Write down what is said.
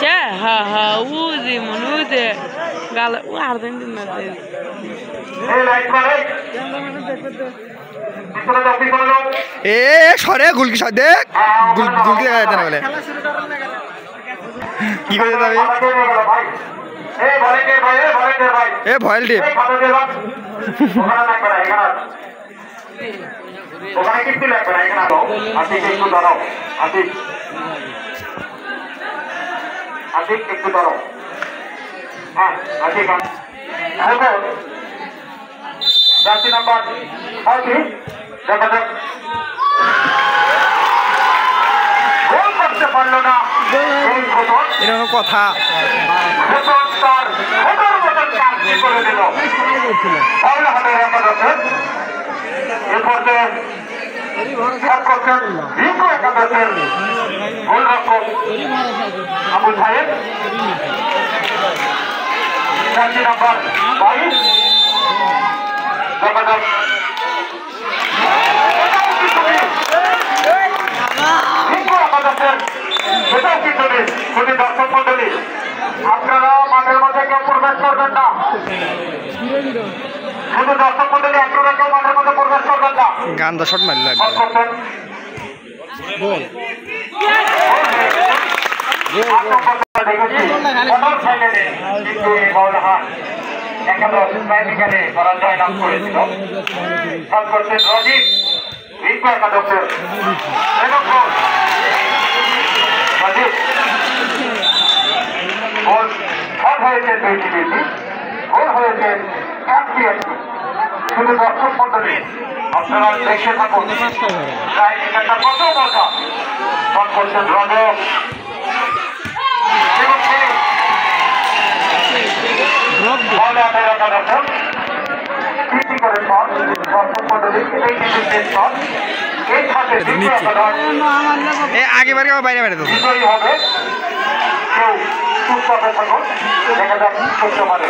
হ্যাঁ হ্যাঁ উজি মনুদে গাল আর দিন না এ সরে গুলকি সাথে গুলকি দেখা যাচ্ছে না বলে কি করে যেতে হবে এ ভয়েল টিপ ওখানে কিন্তু লাগবে না এখানে দাও আশিক একটু দাঁড়াও আশিক আশিক একটু দাঁড়াও হ্যাঁ আশিক জার্সি নাম্বার 35 দেখা যাক গোল করতে পারলো না এই খোদন এরকম কথা খোদন তার খোদন মতন কাজ করে দিল তাহলে হবে একাদশের এ পর্যায়ে করছেন রিঙ্কু একাদশের গোলরক্ষক আবুল সাহেব জার্সি নাম্বার 22 দেখা যাক দর্শক মন্ডলী আপনারা মাঠের মধ্যে কেউ প্রবেশ করবেন না শুধু দর্শক মন্ডলী আপনারা কেউ মাঠের মধ্যে প্রবেশ করবেন না গান দা শট মারল পরাজয় লাভ করেছিল রজিত রিঙ্কু একাদশের গোল শট হয়েছে 20-20 গোল হয়েছে 1-1 শুধু দর্শক মন্ডলী আপনারা দেখে থাকুন জায়গাটা কত মজা শট করছেন রজব আগে বারে বাইরে বাইরে হবে কেউ সুস্থভাবে থাকুন দেখা যাক করতে পারে